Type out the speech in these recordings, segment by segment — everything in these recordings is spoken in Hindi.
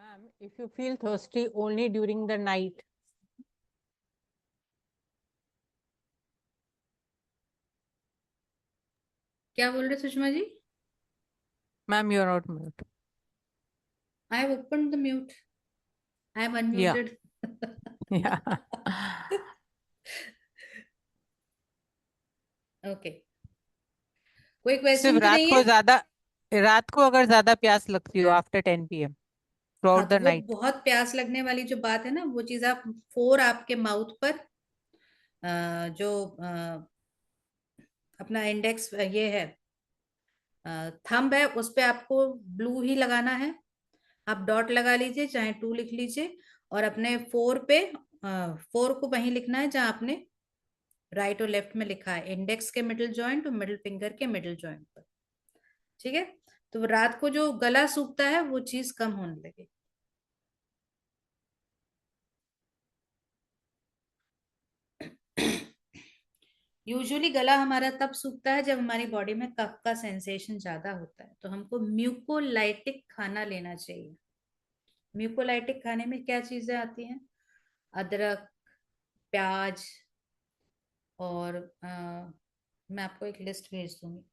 Ma'am, if you feel thirsty only during the night, क्या बोल रहे Sushma ji? ma'am, you're not mute. I have open the mute. I am Yeah, unmuted. yeah. Okay. कोई सिर्फ क्वेश्चन तो नहीं है? रात को अगर ज्यादा प्यास लगती हो आफ्टर 10 PM हाँ, थ्रू तो द वो नाइट। बहुत प्यास लगने वाली जो बात है ना, वो चीज आप फोर आपके माउथ पर जो अपना इंडेक्स ये है, थंब है, उस पे आपको ब्लू ही लगाना है. आप डॉट लगा लीजिए, चाहे टू लिख लीजिए. और अपने फोर पे, फोर को वहीं लिखना है जहां आपने राइट और लेफ्ट में लिखा है, इंडेक्स के मिडिल जॉइंट और मिडिल फिंगर के मिडिल जॉइंट पर. ठीक है. तो रात को जो गला सूखता है वो चीज कम होने लगे. यूजुअली गला हमारा तब सूखता है जब हमारी बॉडी में कफ का सेंसेशन ज्यादा होता है, तो हमको म्यूकोलाइटिक खाना लेना चाहिए. म्यूकोलाइटिक खाने में क्या चीजें आती हैं? अदरक, प्याज, और मैं आपको एक लिस्ट भेज दूंगी.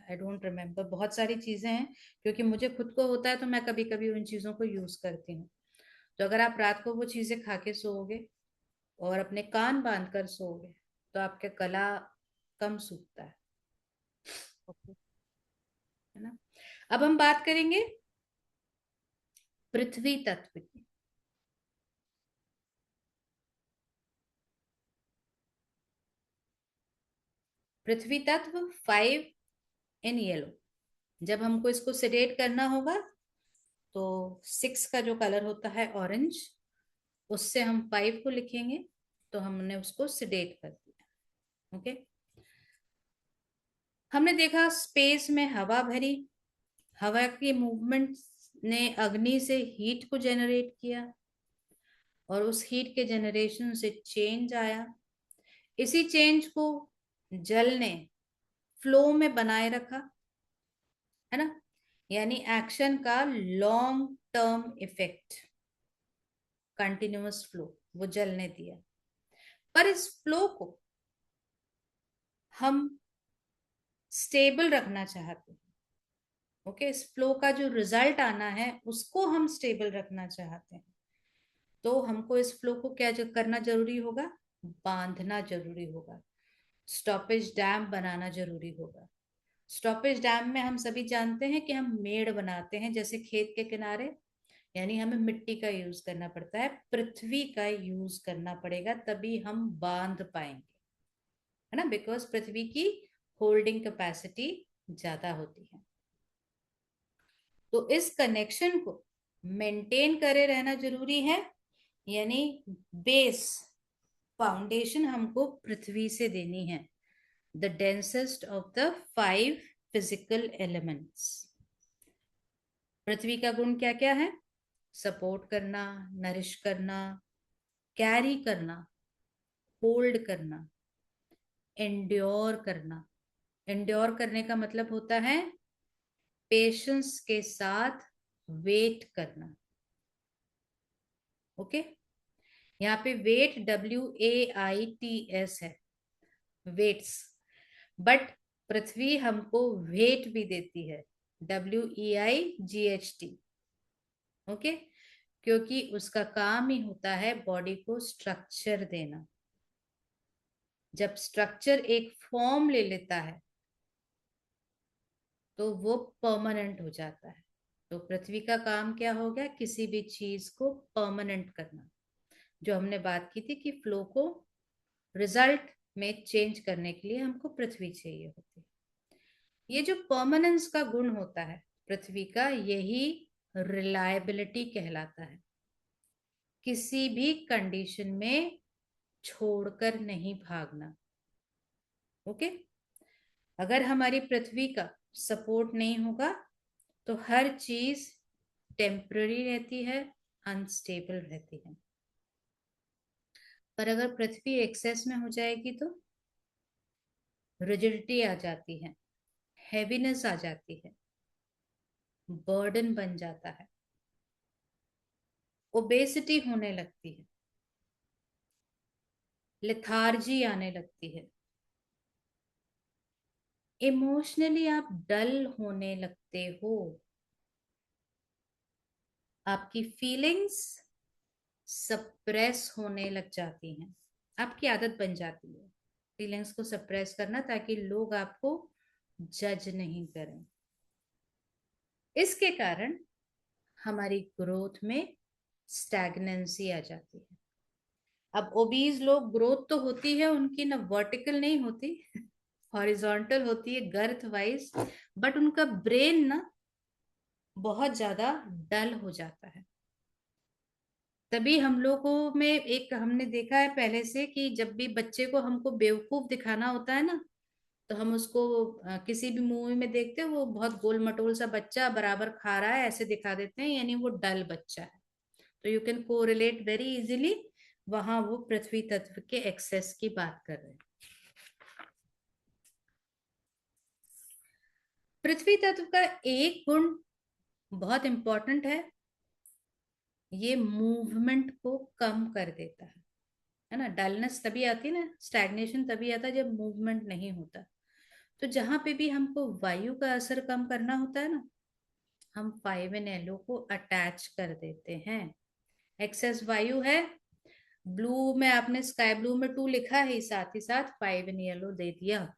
आई डोंट रिमेम्बर, बहुत सारी चीजें हैं. क्योंकि मुझे खुद को होता है तो मैं कभी कभी उन चीजों को यूज करती हूँ. तो अगर आप रात को वो चीजें खा के सोओगे और अपने कान बांध कर सोओगे, तो आपके गला कम सूखता है ना. अब हम बात करेंगे पृथ्वी तत्व की. पृथ्वी तत्व 5 इन येलो. जब हमको इसको सेडेट करना होगा, तो 6 का जो कलर होता है ऑरेंज, उससे हम 5 को लिखेंगे. तो हमने उसको सेडेट कर दिया. ओके. हमने देखा स्पेस में हवा भरी. हवा की मूवमेंट ने अग्नि से हीट को जनरेट किया, और उस हीट के जनरेशन से चेंज आया. इसी चेंज को जल ने फ्लो में बनाए रखा, है ना. यानी एक्शन का long term effect, continuous flow वो जल ने दिया. पर इस फ्लो को हम स्टेबल रखना चाहते हैं. ओके. इस फ्लो का जो रिजल्ट आना है उसको हम स्टेबल रखना चाहते हैं. तो हमको इस फ्लो को क्या करना जरूरी होगा? बांधना जरूरी होगा. स्टॉपेज डैम बनाना जरूरी होगा. स्टॉपेज डैम में हम सभी जानते हैं कि हम मेड़ बनाते हैं, जैसे खेत के किनारे. यानी हमें मिट्टी का यूज करना पड़ता है, पृथ्वी का यूज करना पड़ेगा, तभी हम बांध पाएंगे, है ना. बिकॉज पृथ्वी की होल्डिंग कैपेसिटी ज्यादा होती है. तो इस कनेक्शन को मेंटेन करे रहना जरूरी है. यानी बेस, फाउंडेशन हमको पृथ्वी से देनी है. The densest of the 5 physical elements. पृथ्वी का गुण क्या क्या है? सपोर्ट करना, नरिश करना, कैरी करना, होल्ड करना, एंड्योर करना. एंड्योर करने का मतलब होता है पेशेंस के साथ वेट करना. ओके. यहाँ पे वेट WAITS है, वेट्स. बट पृथ्वी हमको वेट भी देती है, WEIGHT. ओके. क्योंकि उसका काम ही होता है बॉडी को स्ट्रक्चर देना. जब स्ट्रक्चर एक फॉर्म ले लेता है तो वो परमानेंट हो जाता है. तो पृथ्वी का काम क्या हो गया? किसी भी चीज को परमानेंट करना. जो हमने बात की थी कि फ्लो को रिजल्ट में चेंज करने के लिए हमको पृथ्वी चाहिए होती है. ये जो परमानेंस का गुण होता है पृथ्वी का, यही रिलायबिलिटी कहलाता है. किसी भी कंडीशन में छोड़कर नहीं भागना. ओके. अगर हमारी पृथ्वी का सपोर्ट नहीं होगा तो हर चीज टेम्पररी रहती है, अनस्टेबल रहती है. पर अगर पृथ्वी एक्सेस में हो जाएगी तो रिजिडिटी आ जाती है, हैवीनेस आ जाती है, बर्डन बन जाता है. ओबेसिटी होने लगती है, लेथार्जी आने लगती है, इमोशनली आप डल होने लगते हो, आपकी फीलिंग्स सप्रेस होने लग जाती हैं, आपकी आदत बन जाती है फीलिंग्स को सप्रेस करना, ताकि लोग आपको जज नहीं करें। इसके कारण हमारी ग्रोथ में स्टैग्नेंसी आ जाती है। अब ओबीज लोग, ग्रोथ तो होती है उनकी ना, वर्टिकल नहीं होती, हॉरिजॉन्टल होती है गर्थ वाइज, बट उनका ब्रेन ना बहुत ज्यादा डल हो जाता है। तभी हम लोगों में एक हमने देखा है पहले से कि जब भी बच्चे को हमको बेवकूफ दिखाना होता है ना, तो हम उसको किसी भी मूवी में देखते हैं, वो बहुत गोल मटोल सा बच्चा बराबर खा रहा है ऐसे दिखा देते हैं, यानी वो डल बच्चा है। तो you can correlate very easily, वहां वो पृथ्वी तत्व के एक्सेस की बात कर रहे हैं। पृथ्वी तत्व का एक गुण बहुत इंपॉर्टेंट है, ये मूवमेंट को कम कर देता है ना। डलनेस तभी आती है ना, स्टैग्नेशन तभी आता है जब मूवमेंट नहीं होता। तो जहां पे भी हमको वायु का असर कम करना होता है ना, हम 5 NLO को अटैच कर देते हैं। एक्सेस वायु है, ब्लू में आपने स्काई ब्लू में 2 लिखा है, साथ ही साथ 5 NLO दे दिया,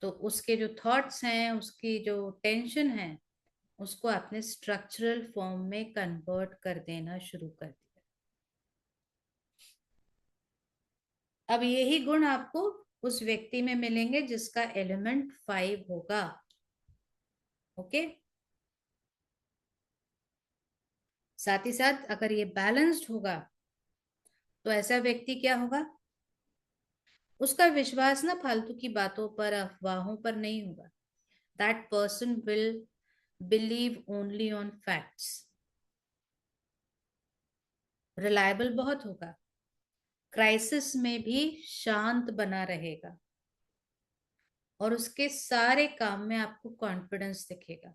तो उसके जो थॉट्स हैं, उसकी जो टेंशन है, उसको आपने स्ट्रक्चरल फॉर्म में कन्वर्ट कर देना शुरू कर दिया। अब यही गुण आपको उस व्यक्ति में मिलेंगे जिसका एलिमेंट 5 होगा। ओके, साथ ही साथ अगर ये बैलेंस्ड होगा तो ऐसा व्यक्ति क्या होगा, उसका विश्वास ना फालतू की बातों पर, अफवाहों पर नहीं होगा। That person will believe only on facts, reliable बहुत होगा, क्राइसिस में भी शांत बना रहेगा, और उसके सारे काम में आपको कॉन्फिडेंस दिखेगा,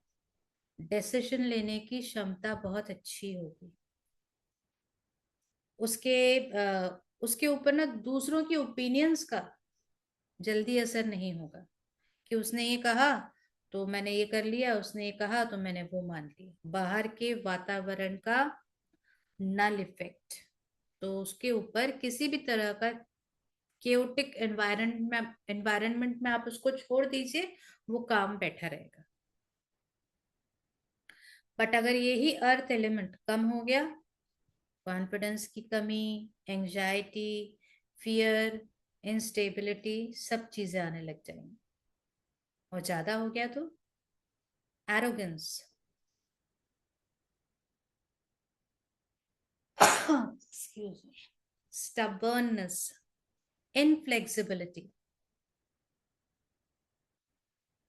डिसीजन लेने की क्षमता बहुत अच्छी होगी, उसके उसके ऊपर ना दूसरों की ओपिनियंस का जल्दी असर नहीं होगा, कि उसने ये कहा तो मैंने ये कर लिया, उसने ये कहा तो मैंने वो मान लिया, बाहर के वातावरण का नल इफेक्ट, तो उसके ऊपर किसी भी तरह का केओटिक एनवायरनमेंट में आप उसको छोड़ दीजिए, वो काम बैठा रहेगा। बट अगर यही अर्थ एलिमेंट कम हो गया, कॉन्फिडेंस की कमी, एंजाइटी, फियर, इंस्टेबिलिटी, सब चीजें आने लग जाएंगी, और ज्यादा हो गया तो arrogance, excuse me, stubbornness, inflexibility.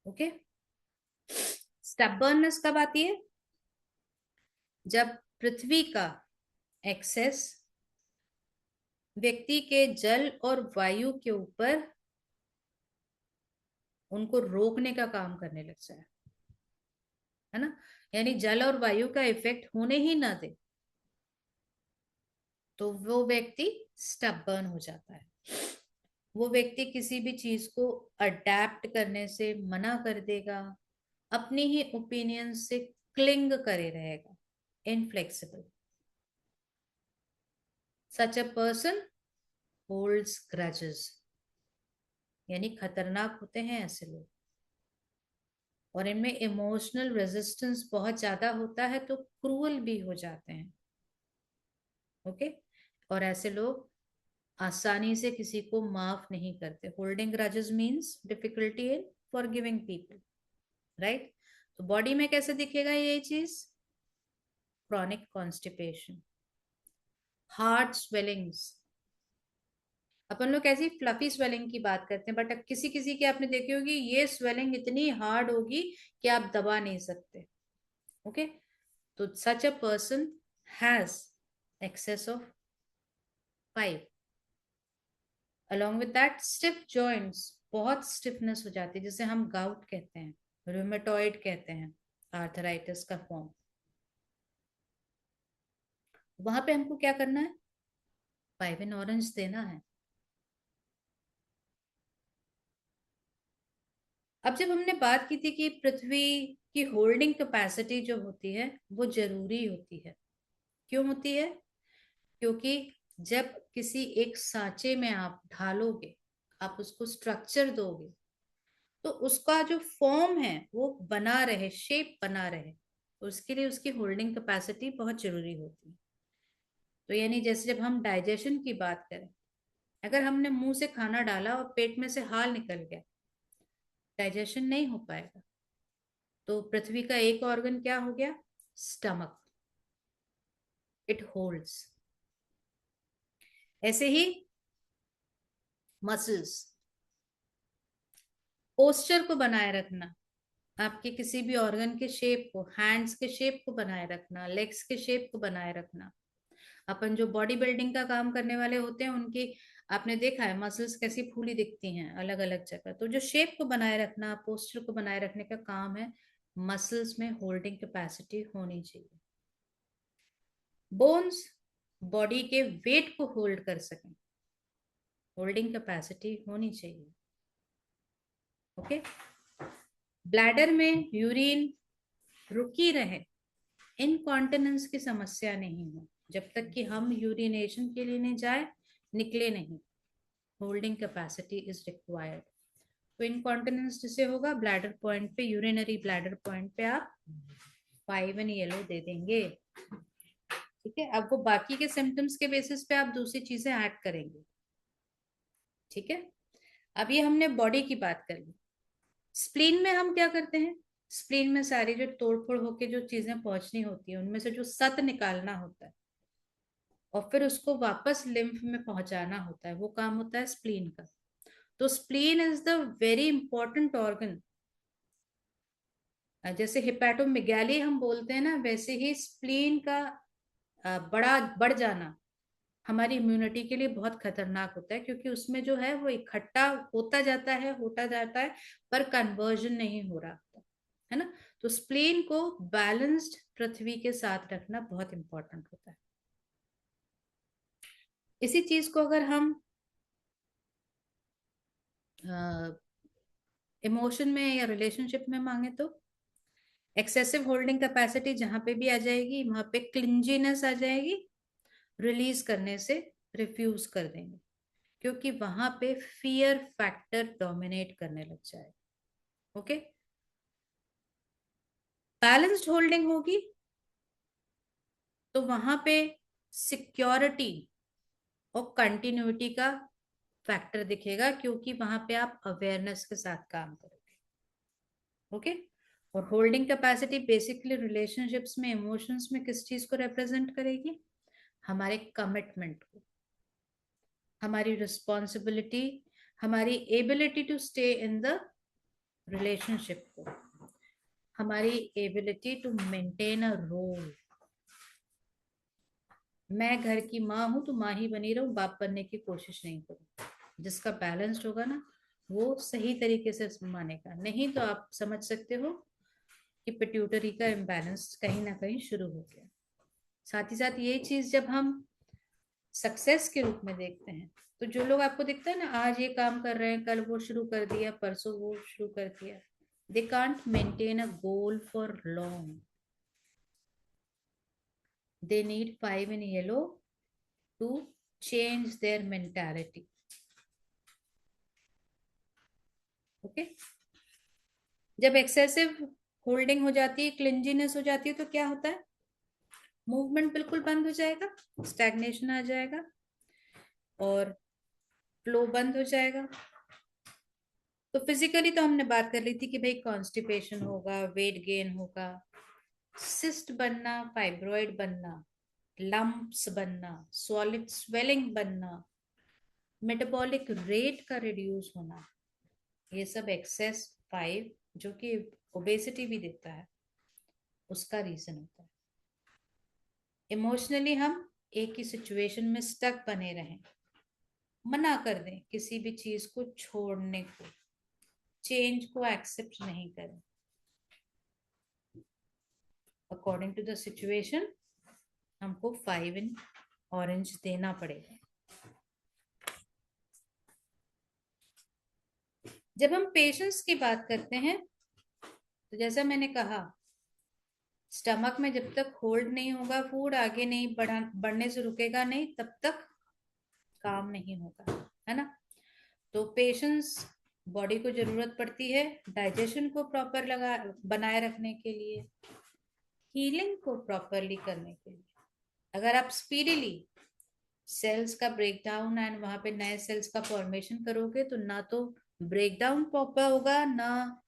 Okay, stubbornness कब आती है, जब पृथ्वी का एक्सेस व्यक्ति के जल और वायु के ऊपर उनको रोकने का काम करने लग जाए, है ना, यानी जल और वायु का इफेक्ट होने ही ना दे, तो वो व्यक्ति स्टबर्न हो जाता है। वो व्यक्ति किसी भी चीज को अडेप्ट करने से मना कर देगा, अपनी ही ओपिनियन से क्लिंग करे रहेगा, inflexible. Such a person holds grudges, यानी खतरनाक होते हैं ऐसे लोग, और इनमें इमोशनल रेजिस्टेंस बहुत ज्यादा होता है, तो क्रूअल भी हो जाते हैं। ओके, और ऐसे लोग आसानी से किसी को माफ नहीं करते। Holding grudges means difficulty in forgiving people, right. तो बॉडी में कैसे दिखेगा ये चीज, क्रॉनिक कॉन्स्टिपेशन, हार्ट स्वेलिंग्स। अपन लोग ऐसी फ्लफी स्वेलिंग की बात करते हैं, बट अब किसी किसी की आपने देखी होगी ये स्वेलिंग इतनी हार्ड होगी कि आप दबा नहीं सकते। ओके, तो such a person has excess of 5, along with that stiff joints, बहुत स्टिफनेस हो जाती है, जिसे हम गाउट कहते हैं, रूमेटॉइड कहते हैं, आर्थराइटिस का फॉर्म। वहां पे हमको क्या करना है, 5 देना है। अब जब हमने बात की थी कि पृथ्वी की होल्डिंग कैपेसिटी जो होती है वो जरूरी होती है, क्यों होती है? क्योंकि जब किसी एक सांचे में आप ढालोगे, आप उसको स्ट्रक्चर दोगे, तो उसका जो फॉर्म है वो बना रहे, शेप बना रहे, तो उसके लिए उसकी होल्डिंग कैपेसिटी बहुत जरूरी होती है। तो यानी जैसे जब हम डाइजेशन की बात करें, अगर हमने मुंह से खाना डाला और पेट में से हाल निकल गया, डाइजेशन नहीं हो पाएगा। तो पृथ्वी का एक ऑर्गन क्या हो गया? Stomach, it holds. ऐसे ही मसल्स, पोस्चर को बनाए रखना, आपके किसी भी ऑर्गन के शेप को, हैंड्स के शेप को बनाए रखना, लेग्स के शेप को बनाए रखना। अपन जो बॉडी बिल्डिंग का काम करने वाले होते हैं उनकी, आपने देखा है मसल्स कैसी फूली दिखती हैं अलग अलग जगह। तो जो शेप को बनाए रखना, पोस्चर को बनाए रखने का काम है, मसल्स में होल्डिंग कैपेसिटी होनी चाहिए। बोन्स बॉडी के वेट को होल्ड कर सकें, होल्डिंग कैपेसिटी होनी चाहिए। ओके। ब्लैडर में यूरिन रुकी रहे, इनकॉन्टिनेंस की समस्या नहीं हो, जब तक कि हम यूरिनेशन के लिए नहीं जाए, निकले नहीं, होल्डिंग कैपेसिटी इज रिक्वायर्ड। तो इनकॉन्टिनेंस जिसे होगा, ब्लैडर पॉइंट पे, यूरिनरी ब्लैडर पॉइंट पे आप 5 दे देंगे। ठीक है, अब वो बाकी के सिम्टम्स के बेसिस पे आप दूसरी चीजें ऐड करेंगे। ठीक है, अब ये हमने बॉडी की बात कर ली। स्प्लीन में हम क्या करते हैं? स्प्लीन में सारी जो तोड़फोड़ होके जो चीजें पहुंचनी होती है, उनमें से जो सत निकालना होता है और फिर उसको वापस लिम्फ में पहुंचाना होता है, वो काम होता है स्प्लीन का। तो spleen is the very important organ. जैसे हिपैटोमेगाली हम बोलते हैं ना, वैसे ही स्प्लीन का बड़ा बढ़ जाना हमारी इम्यूनिटी के लिए बहुत खतरनाक होता है, क्योंकि उसमें जो है वो इकट्ठा होता जाता है, पर कन्वर्जन नहीं हो रहा होता है ना। तो स्प्लीन को बैलेंस्ड पृथ्वी के साथ रखना बहुत इंपॉर्टेंट होता है। इसी चीज को अगर हम इमोशन में या रिलेशनशिप में मांगे, तो एक्सेसिव होल्डिंग कैपेसिटी जहां पे भी आ जाएगी, वहां पे क्लिंजीनेस आ जाएगी, रिलीज करने से रिफ्यूज कर देंगे, क्योंकि वहां पे फियर फैक्टर डोमिनेट करने लग जाएगा। ओके। बैलेंस्ड होल्डिंग होगी तो वहां पे सिक्योरिटी और कंटिन्यूटी का फैक्टर दिखेगा, क्योंकि वहां पे आप अवेयरनेस के साथ काम करोगे। ओके। और होल्डिंग कैपेसिटी बेसिकली रिलेशनशिप्स में, इमोशंस में किस चीज को रिप्रेजेंट करेगी? हमारे कमिटमेंट को, हमारी रिस्पॉन्सिबिलिटी, हमारी ability to stay in the relationship को, हमारी ability to maintain a role. मैं घर की माँ हूं तो माँ ही बनी रहूं, बाप बनने की कोशिश नहीं करूं। जिसका बैलेंस्ड होगा ना, वो सही तरीके से मानेगा। नहीं तो आप समझ सकते हो कि पिट्यूटरी का इम्बैलेंस कहीं ना कहीं शुरू हो गया। साथ ही साथ ये चीज जब हम सक्सेस के रूप में देखते हैं, तो जो लोग आपको दिखता है ना, आज ये काम कर रहे हैं, कल वो शुरू कर दिया, परसों वो शुरू कर दिया, they can't maintain a goal for long. They need 5 to change their mentality. Okay. जब एक्सेसिव होल्डिंग हो जाती है, क्लिंजीनेस हो जाती है, तो क्या होता है? मूवमेंट बिल्कुल बंद हो जाएगा, स्टैग्नेशन आ जाएगा और फ्लो बंद हो जाएगा। तो फिजिकली तो हमने बात कर ली थी कि भाई कॉन्स्टिपेशन होगा, वेट गेन होगा, सिस्ट बनना, फाइब्रॉइड बनना, लंप्स बनना, सॉलिड स्वेलिंग बनना, मेटाबॉलिक रेट का रिड्यूस होना, ये सब एक्सेस 5, जो कि ओबेसिटी भी देता है, उसका रीजन होता है। इमोशनली हम एक ही सिचुएशन में स्टक बने रहें, मना कर दें किसी भी चीज को छोड़ने को, चेंज को एक्सेप्ट नहीं करें। अकॉर्डिंग टू द सिचुएशन हमको 5 इन ऑरेंज देना पड़ेगा। जब हम पेशेंस की बात करते हैं तो जैसा मैंने कहा, स्टमक में जब तक होल्ड नहीं होगा फूड, आगे नहीं बढ़ने से रुकेगा नहीं, तब तक काम नहीं होगा, है ना। तो पेशेंस बॉडी को जरूरत पड़ती है डाइजेशन को प्रॉपर लगा बनाए रखने के लिए, हीलिंग को प्रॉपरली करने के लिए। अगर आप स्पीडीली सेल्स का ब्रेकडाउन एंड वहां पे नए सेल्स का फॉर्मेशन करोगे तो ना तो ब्रेकडाउन प्रॉपर होगा, ना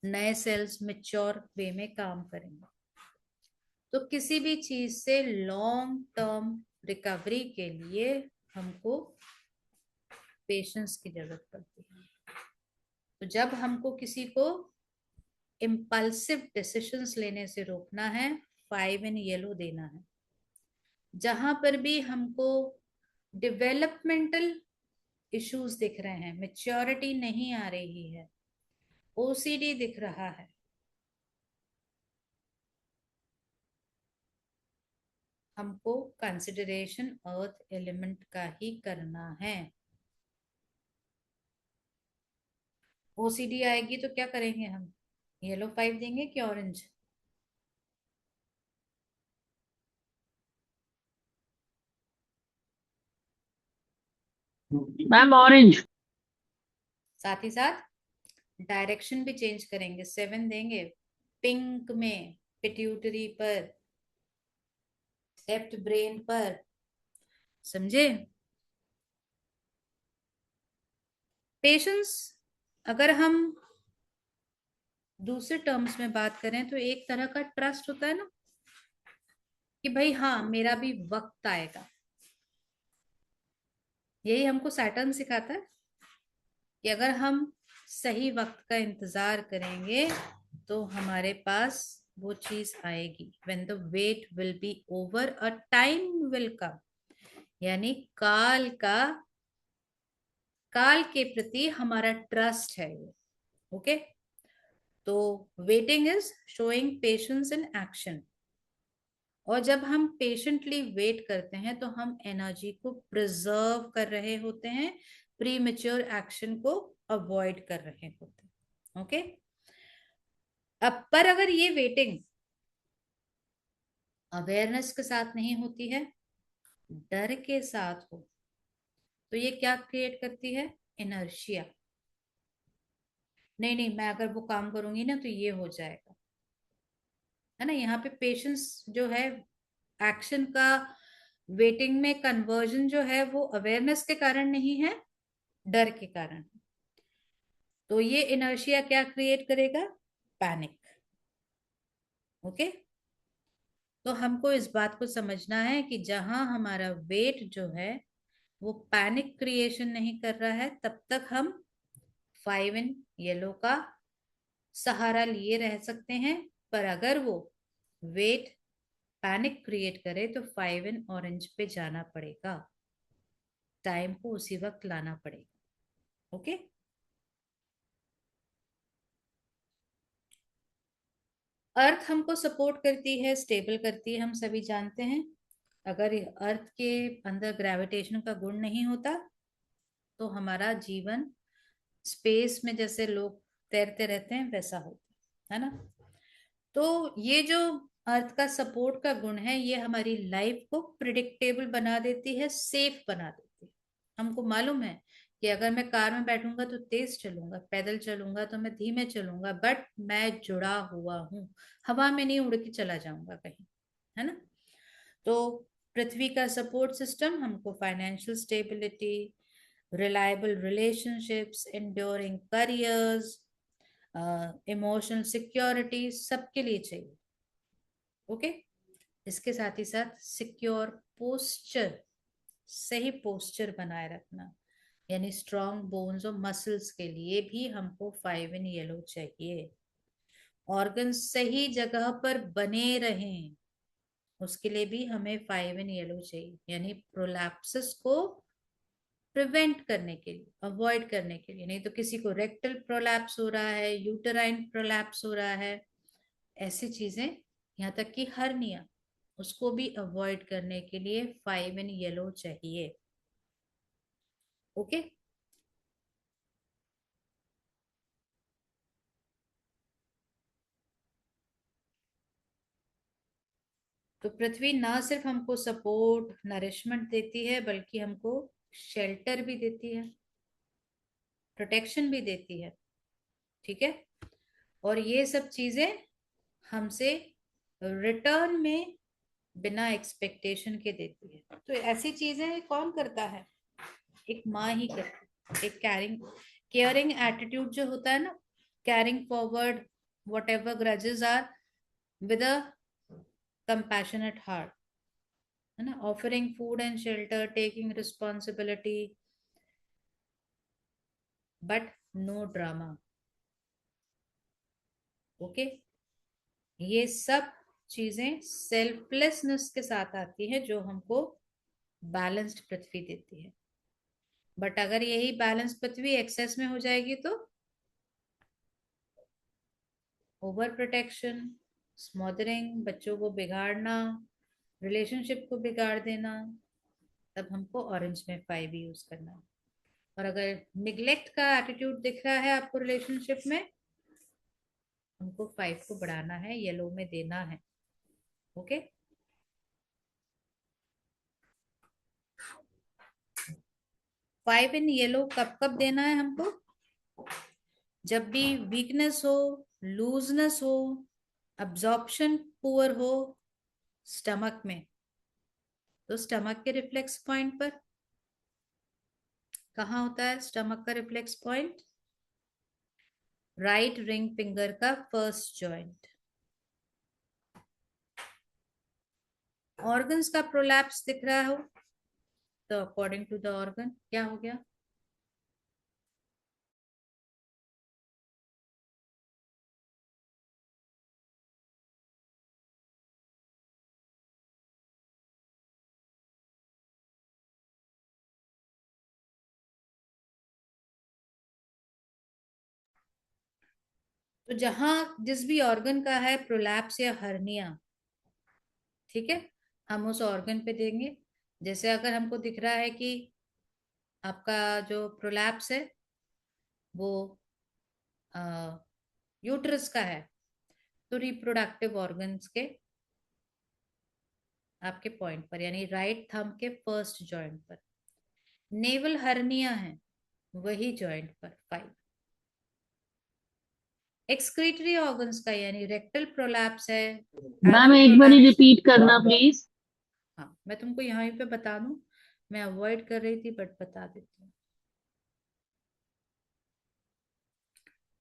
नए सेल्स मेच्योर वे में काम करेंगे। तो किसी भी चीज से लॉन्ग टर्म रिकवरी के लिए हमको पेशेंस की जरूरत पड़ती है। तो जब हमको किसी को इम्पल्सिव डिसीजंस लेने से रोकना है, 5 इन येलो देना है। जहां पर भी हमको डेवलपमेंटल इश्यूज दिख रहे हैं, मेच्योरिटी नहीं आ रही है, ओसीडी दिख रहा है, हमको कंसिडरेशन अर्थ एलिमेंट का ही करना है। ओसीडी आएगी तो क्या करेंगे हम, येलो 5 देंगे कि ऑरेंज? Ma'am orange. साथ ही साथ डायरेक्शन भी चेंज करेंगे, 7 देंगे पिंक में, पिट्यूटरी पर, लेफ्ट ब्रेन पर, समझे। पेशेंस अगर हम दूसरे टर्म्स में बात करें तो एक तरह का ट्रस्ट होता है ना, कि भाई हाँ मेरा भी वक्त आएगा। यही हमको सैटर्न सिखाता है कि अगर हम सही वक्त का इंतजार करेंगे तो हमारे पास वो चीज आएगी। when the wait will be over a time will come, यानी काल के प्रति हमारा ट्रस्ट है ये। ओके, तो waiting is showing patience in action. और जब हम पेशेंटली वेट करते हैं तो हम एनर्जी को प्रिजर्व कर रहे होते हैं, प्री मेच्योर एक्शन को अवॉइड कर रहे होते हैं। ओके, अब पर अगर ये वेटिंग अवेयरनेस के साथ नहीं होती है, डर के साथ हो, तो ये क्या क्रिएट करती है, इनर्शिया। नहीं नहीं, मैं अगर वो काम करूंगी ना तो ये हो जाएगा, है ना। यहाँ पे पेशेंस जो है एक्शन का वेटिंग में कन्वर्जन जो है वो अवेयरनेस के कारण नहीं है, डर के कारण। तो ये इनर्शिया क्या क्रिएट करेगा, पैनिक। ओके, तो हमको इस बात को समझना है कि जहां हमारा वेट जो है वो पैनिक क्रिएशन नहीं कर रहा है, तब तक हम 5 इन येलो का सहारा लिए रह सकते हैं। पर अगर वो वेट पैनिक क्रिएट करे तो 5 इन ऑरेंज पे जाना पड़ेगा, टाइम को उसी वक्त लाना पड़ेगा। ओके, अर्थ हमको सपोर्ट करती है, स्टेबल करती है, हम सभी जानते हैं। अगर अर्थ के अंदर ग्रेविटेशन का गुण नहीं होता तो हमारा जीवन स्पेस में जैसे लोग तैरते रहते हैं वैसा होता है ना। तो ये जो अर्थ का सपोर्ट का गुण है ये हमारी लाइफ को प्रिडिक्टेबल बना देती है, सेफ बना देती है। हमको मालूम है कि अगर मैं कार में बैठूंगा तो तेज चलूंगा, पैदल चलूंगा तो मैं धीमे चलूंगा, बट मैं जुड़ा हुआ हूँ, हवा में नहीं उड़ के चला जाऊंगा कहीं, है ना। तो पृथ्वी का सपोर्ट सिस्टम हमको financial stability, reliable relationships, enduring careers, emotional security सबके लिए चाहिए। ओके, इसके साथ ही साथ सिक्योर पोस्चर, सही पोस्चर बनाए रखना, यानी स्ट्रॉन्ग बोन्स और मसल्स के लिए भी हमको 5 इन येलो चाहिए। ऑर्गन सही जगह पर बने रहें उसके लिए भी हमें 5 इन येलो चाहिए, यानी प्रोलैप्सिस को प्रिवेंट करने के लिए, अवॉइड करने के लिए। नहीं तो किसी को रेक्टल प्रोलैप्स हो रहा है, यूटराइन प्रोलैप्स हो रहा है, ऐसी चीजें, यहाँ तक कि हर्निया, उसको भी अवॉइड करने के लिए 5 इन येलो चाहिए। ओके। तो पृथ्वी ना सिर्फ हमको सपोर्ट नरिशमेंट देती है, बल्कि हमको शेल्टर भी देती है, प्रोटेक्शन भी देती है। ठीक है। और ये सब चीजें हमसे रिटर्न में बिना एक्सपेक्टेशन के देती है। तो ऐसी चीजें कौन करता है? एक माँ ही करती है। एक केयरिंग एटीट्यूड जो होता है ना, carrying forward whatever grudges are with a compassionate heart, है ना, offering food and shelter, taking responsibility, but no drama. Okay. ये सब चीजें सेल्फलेसनेस के साथ आती है, जो हमको बैलेंस्ड पृथ्वी देती है। बट अगर यही बैलेंस पृथ्वी एक्सेस में हो जाएगी तो ओवर प्रोटेक्शन, स्मॉदरिंग, बच्चों को बिगाड़ना, रिलेशनशिप को बिगाड़ देना, तब हमको ऑरेंज में 5 यूज करना है। और अगर निग्लेक्ट का एटीट्यूड दिख रहा है आपको रिलेशनशिप में, हमको 5 को बढ़ाना है, येलो में देना है। ओके। 5 इन येलो कब कब देना है हमको? जब भी वीकनेस हो, लूजनेस हो, अब्जॉर्प्शन पुअर हो स्टमक में, तो स्टमक के रिफ्लेक्स पॉइंट पर कहाँ होता है स्टमक का reflex point? Right ring finger का फर्स्ट जॉइंट। ऑर्गन्स का प्रोलैप्स दिख रहा हो तो अकॉर्डिंग टू द ऑर्गन क्या हो गया? तो जहां जिस भी ऑर्गन का है प्रोलैप्स या हर्निया, ठीक है, हम उस ऑर्गन पे देंगे। जैसे अगर हमको दिख रहा है कि आपका जो प्रोलैप्स है वो यूट्रस का है, तो रिप्रोडक्टिव ऑर्गन्स के आपके पॉइंट पर, यानी राइट थंब के फर्स्ट जॉइंट पर। नेवल हर्निया है वही जॉइंट पर 5। एक्सक्रीटरी ऑर्गन्स का यानी रेक्टल प्रोलैप्स है, मैम एनल एक बारी प्रोलैप्स। रिपीट करना प्लीज। हाँ, मैं तुमको यहाँ पे बता दूं, मैं अवॉइड कर रही थी बट बता देती हूँ।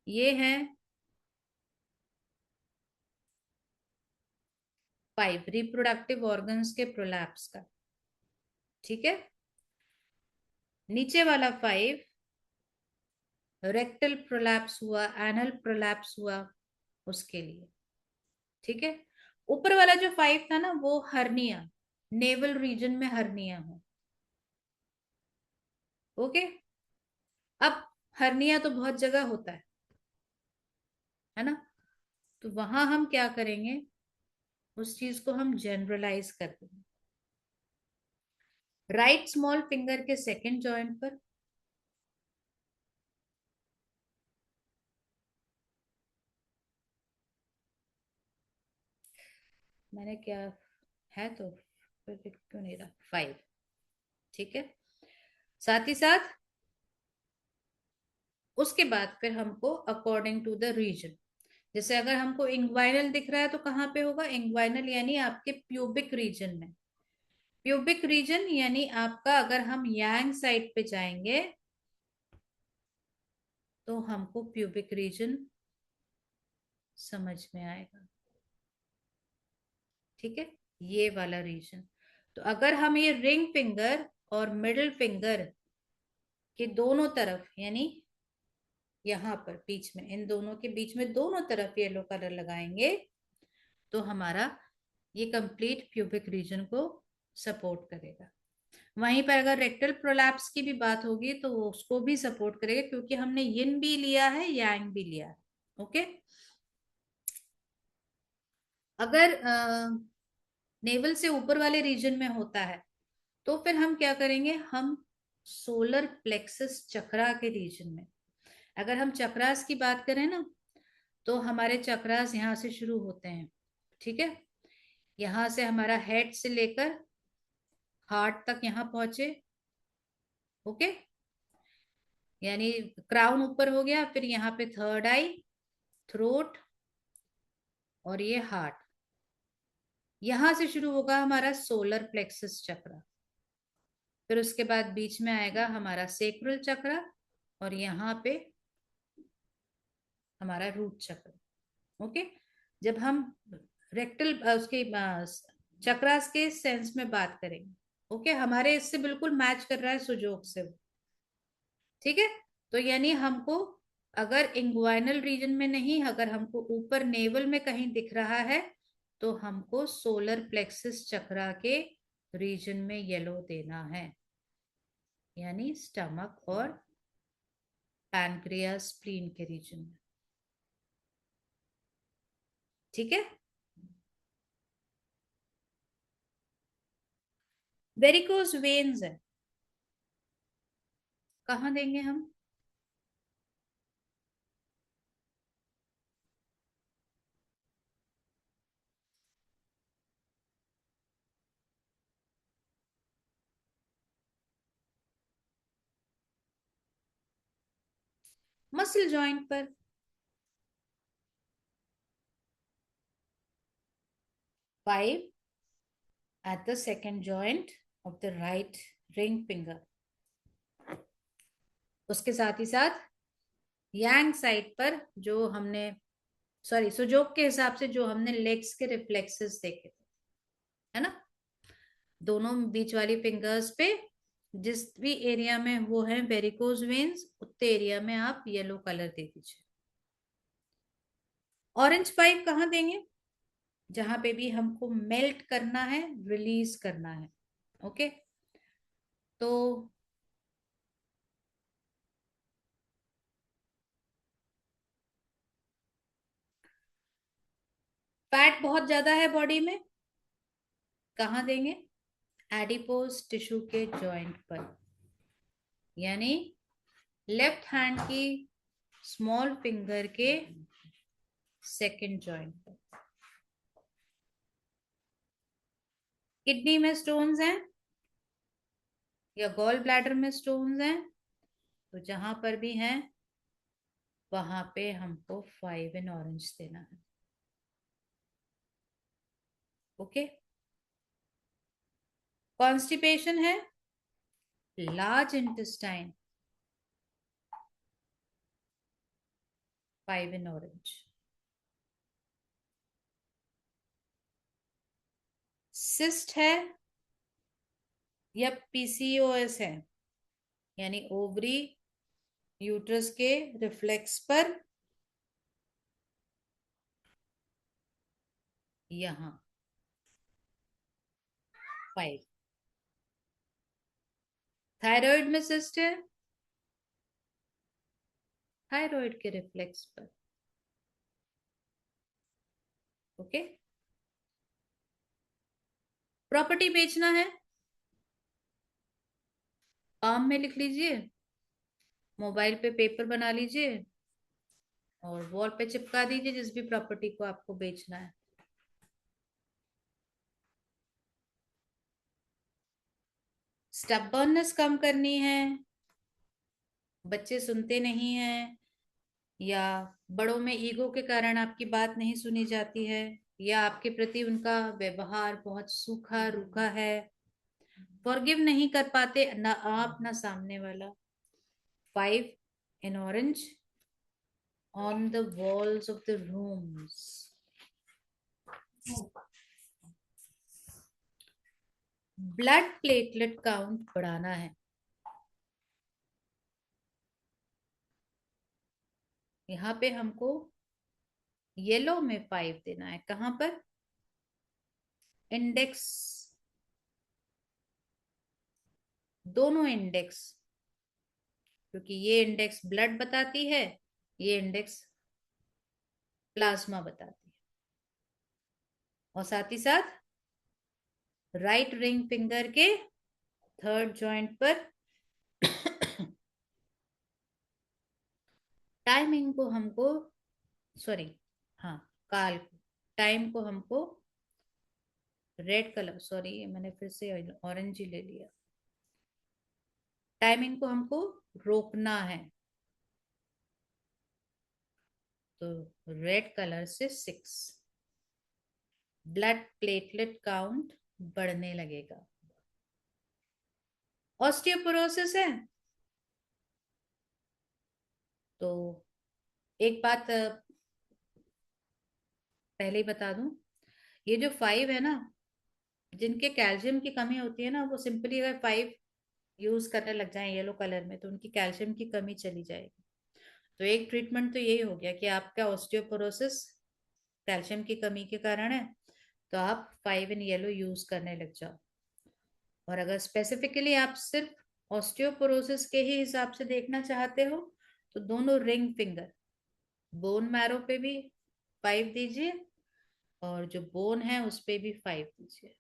ये है 5 रिप्रोडक्टिव ऑर्गन्स के प्रोलैप्स का। ठीक है। नीचे वाला 5 रेक्टल प्रोलैप्स हुआ, एनल प्रोलैप्स हुआ उसके लिए। ठीक है। ऊपर वाला जो 5 था ना वो हर्निया, नेवल रीजन में हर्निया हो। ओके। अब हर्निया तो बहुत जगह होता है ना, तो वहां हम क्या करेंगे, उस चीज को हम जनरलाइज कर देंगे। राइट स्मॉल फिंगर के सेकंड जॉइंट पर मैंने क्या है तो फिर क्यों नहीं रहा 5। ठीक है। साथ ही साथ उसके बाद फिर हमको अकॉर्डिंग टू द रीजन, जैसे अगर हमको इंग्वाइनल दिख रहा है तो कहाँ पे होगा इंग्वाइनल, यानी आपके प्यूबिक रीजन में। प्यूबिक रीजन यानी आपका, अगर हम यांग साइड पे जाएंगे तो हमको प्यूबिक रीजन समझ में आएगा। ठीक है। ये वाला रीजन। तो अगर हम ये रिंग फिंगर और मिडिल फिंगर के दोनों तरफ, यानी यहाँ पर बीच में, इन दोनों के बीच में दोनों तरफ येलो कलर लगाएंगे तो हमारा ये कंप्लीट प्यूबिक रीजन को सपोर्ट करेगा। वहीं पर अगर रेक्टल प्रोलैप्स की भी बात होगी तो वो उसको भी सपोर्ट करेगा, क्योंकि हमने यिन भी लिया है यांग भी लिया है। ओके। अगर नेवल से ऊपर वाले रीजन में होता है, तो फिर हम क्या करेंगे, हम सोलर प्लेक्सस चक्रा के रीजन में, अगर हम चक्रास की बात करें ना, तो हमारे चक्रास यहाँ से शुरू होते हैं, ठीक है। यहाँ से हमारा हेड से लेकर हार्ट तक यहाँ पहुंचे, ओके। यानी क्राउन ऊपर हो गया, फिर यहाँ पे थर्ड आई, थ्रोट, और ये हार्ट, यहां से शुरू होगा हमारा सोलर प्लेक्सस चक्र। फिर उसके बाद बीच में आएगा हमारा सेक्रल चक्र, और यहाँ पे हमारा रूट चक्र, ओके। जब हम रेक्टल उसके चक्रास के सेंस में बात करेंगे, ओके, हमारे इससे बिल्कुल मैच कर रहा है सुजोग से, ठीक है। तो यानी हमको अगर इंग्वाइनल रीजन में नहीं, अगर हमको ऊपर नेवल में कहीं दिख रहा है, तो हमको सोलर प्लेक्सस चक्रा के रीजन में येलो देना है, यानी स्टमक और पैनक्रियास स्प्लीन के रीजन में, ठीक है। वेरिकोज वेन्स है, कहाँ देंगे हम, मसल जॉइंट पर। 5 at the second joint of the right ring finger। उसके साथ ही साथ यांग साइड पर जो हमने, सॉरी, सुजोग के हिसाब से जो हमने लेग्स के रिफ्लेक्सेस देखे थे, है ना, दोनों बीच वाली फिंगर्स पे जिस भी एरिया में वो है वेरिकोज वेन्स, उतने एरिया में आप येलो कलर दे दीजिए। ऑरेंज पाइप कहाँ देंगे, जहां पे भी हमको मेल्ट करना है, रिलीज करना है, ओके। तो फैट बहुत ज्यादा है बॉडी में, कहाँ देंगे, एडिपोज टिश्यू के जॉइंट पर, यानी लेफ्ट हैंड की स्मॉल फिंगर के सेकंड जॉइंट पर। किडनी में स्टोन्स हैं या गॉल ब्लैडर में स्टोन्स हैं, तो जहां पर भी हैं वहां पे हमको 5 इन ऑरेंज देना है, ओके। कॉन्स्टिपेशन है, large intestine, 5 in orange. Cyst है या पीसीओएस है, यानी ओवरी यूट्रस के रिफ्लेक्स पर, यहां 5। थायराइड में सिस्ट है, थायराइड के रिफ्लेक्स पर, ओके। प्रॉपर्टी बेचना है, पाम में लिख लीजिए, मोबाइल पे पेपर बना लीजिए और वॉल पे चिपका दीजिए जिस भी प्रॉपर्टी को आपको बेचना है। स्टबर्ननेस कम करनी है, बच्चे सुनते नहीं हैं, या बड़ों में ईगो के कारण आपकी बात नहीं सुनी जाती है, या आपके प्रति उनका व्यवहार बहुत सूखा रूखा है, फॉरगिव नहीं कर पाते ना आप ना सामने वाला। 5 in orange on the walls of the rooms। Blood platelet count बढ़ाना है, यहाँ पे हमको येलो में 5 देना है, कहां पर, इंडेक्स, दोनों इंडेक्स, क्योंकि ये इंडेक्स ब्लड बताती है, ये इंडेक्स प्लाज्मा बताती है, और साथ ही साथ राइट रिंग फिंगर के थर्ड जॉइंट पर टाइमिंग को हमको, सॉरी, हाँ, काल को, टाइम को हमको रेड कलर, सॉरी मैंने फिर से ऑरेंज ही ले लिया, टाइमिंग को हमको रोकना है, तो रेड कलर से 6, ब्लड प्लेटलेट काउंट बढ़ने लगेगा। ऑस्टियोपोरोसिस है तो एक बात पहले ही बता दूं, ये जो 5 है ना, जिनके कैल्शियम की कमी होती है ना, वो सिंपली अगर 5 यूज करने लग जाए येलो कलर में तो उनकी कैल्शियम की कमी चली जाएगी। तो एक ट्रीटमेंट तो यही हो गया कि आपका ऑस्टियोपोरोसिस कैल्शियम की कमी के कारण है, तो आप 5 इन येलो यूज करने लग जाओ। और अगर स्पेसिफिकली आप सिर्फ ऑस्टियोपोरोसिस के ही हिसाब से देखना चाहते हो तो दोनों रिंग फिंगर बोन मैरो पे भी 5 दीजिए, और जो बोन है उस पे भी 5 दीजिए।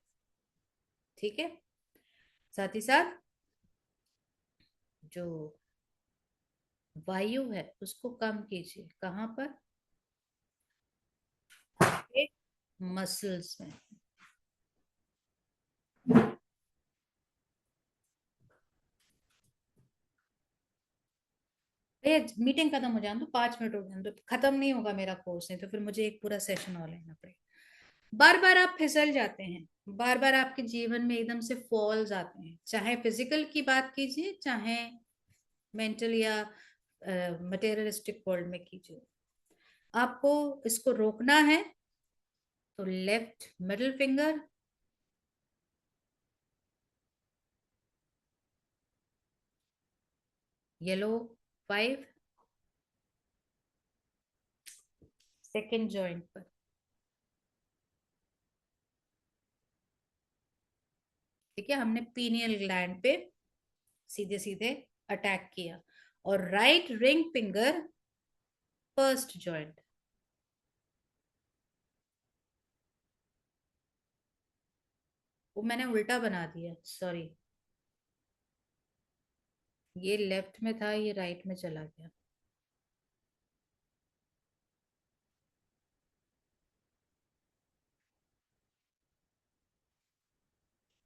ठीक है, साथ ही साथ जो वायु है उसको कम कीजिए, कहाँ पर, मसल्स में। भैया मीटिंग खत्म हो जाए तो 5 मिनट हो जाए तो खत्म नहीं होगा मेरा कोर्स, नहीं तो फिर मुझे एक पूरा सेशन और लेना पड़ेगा। बार बार आप फिसल जाते हैं, बार बार आपके जीवन में एकदम से फॉल्स आते हैं, चाहे फिजिकल की बात कीजिए चाहे मेंटल या मटेरियलिस्टिक वर्ल्ड में कीजिए। आपको इसको रोकना है तो left middle finger, yellow 5, second joint पर। ठीक है, हमने पीनियल ग्लैंड पे सीधे सीधे अटैक किया, और right ring finger first joint. वो मैंने उल्टा बना दिया, सॉरी, ये लेफ्ट में था, ये राइट में चला गया।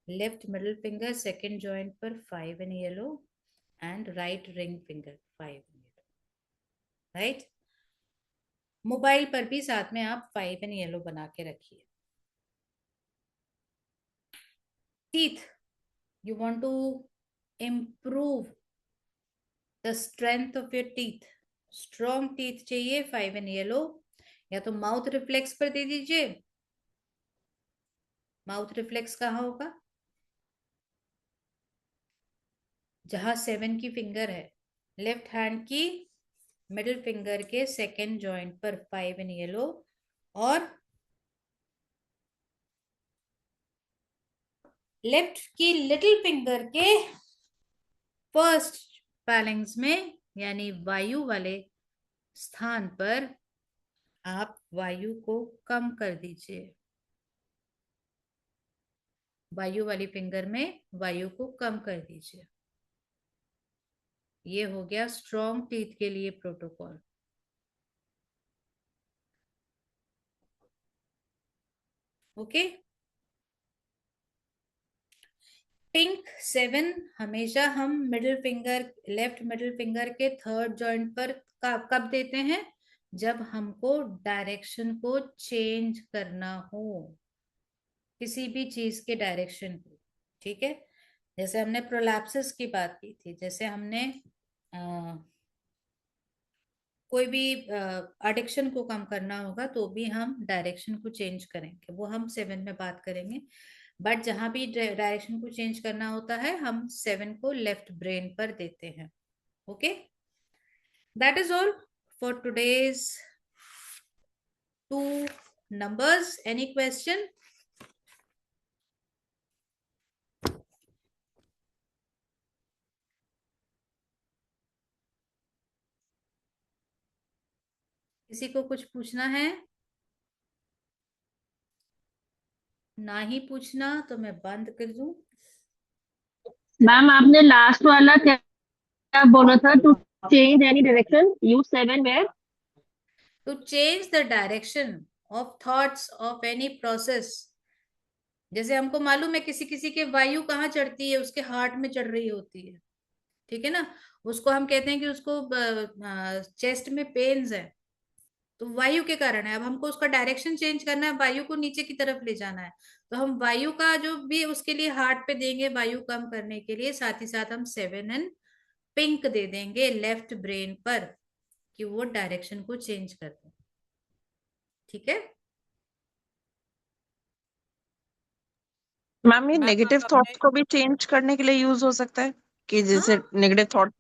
Left middle finger second joint पर 5 in yellow, and right ring finger 5 in yellow. Right, mobile पर भी साथ में आप 5 इन येलो बना के रखिए। Teeth, you want to improve the strength of your teeth, strong teeth चाहिए, 5 इन येलो, या तो माउथ रिफ्लेक्स पर दे दीजिए। माउथ रिफ्लेक्स कहाँ होगा, जहां 7 की फिंगर है, लेफ्ट हैंड की मिडिल फिंगर के सेकेंड जॉइंट पर 5 इन येलो, और लेफ्ट की लिटिल फिंगर के फर्स्ट पैलिंग्स में, यानी वायु वाले स्थान पर आप वायु को कम कर दीजिए। वायु वाली फिंगर में वायु को कम कर दीजिए। ये हो गया स्ट्रॉन्ग टीथ के लिए प्रोटोकॉल। ओके, पिंक 7 हमेशा हम middle finger, left middle finger के थर्ड जॉइंट पर कब देते हैं, जब हमको डायरेक्शन को चेंज करना हो, किसी भी चीज के डायरेक्शन को। ठीक है, जैसे हमने प्रोलैप्सिस की बात की थी, जैसे हमने कोई भी एडिक्शन को कम करना होगा तो भी हम डायरेक्शन को चेंज करेंगे, वो हम 7 में बात करेंगे। बट जहां भी डायरेक्शन को चेंज करना होता है हम 7 को लेफ्ट ब्रेन पर देते हैं। Okay, that is all for today's 2 numbers. Any question? किसी को कुछ पूछना है? ना ही पूछना तो मैं बंद कर दूं। मैम आपने लास्ट वाला क्या क्या बोला था? To change any direction use 7 where? To change the direction of thoughts of any process. जैसे हमको मालूम है किसी किसी के वायु कहाँ चढ़ती है, उसके हार्ट में चढ़ रही होती है, ठीक है ना। उसको हम कहते हैं कि उसको चेस्ट में पेन्स है, तो वायु के कारण है। अब हमको उसका डायरेक्शन चेंज करना है, वायु को नीचे की तरफ ले जाना है, तो हम वायु का जो भी उसके लिए हार्ट पे देंगे वायु कम करने के लिए, साथ ही साथ हम 7 एंड पिंक दे देंगे लेफ्ट ब्रेन पर, कि वो डायरेक्शन को चेंज कर दे। ठीक है। मैम ये मैम नेगेटिव आप थॉट्स अपने को भी चेंज करने के लिए यूज हो सकता है कि हाँ जैसे नेगेटिव थॉट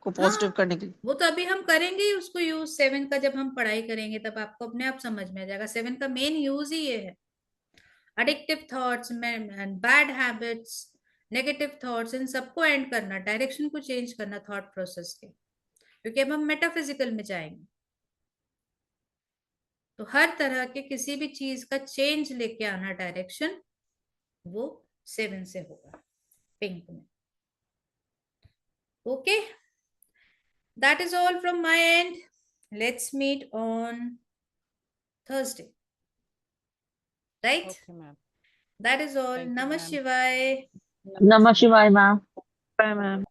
को पॉजिटिव हाँ, करने के लिए? वो तो अभी हम करेंगे ही उसको यूज। 7 का जब हम पढ़ाई करेंगे तब आपको अपने आप समझ में आ जाएगा। 7 का मेन यूज ही ये है। Addictive thoughts, bad habits, negative thoughts, इन सबको एंड करना, डायरेक्शन को चेंज करना थॉट प्रोसेस के, क्योंकि अब हम मेटाफिजिकल में जाएंगे। तो हर तरह के किसी भी चीज का चेंज लेके आना डायरेक्शन, वो 7 से होगा, पिंक में। Okay, that is all from my end. Let's meet on Thursday, right? Okay ma'am, that is all. Thank you नमः मैम। शिवाय। नमः शिवाय मैम। मैम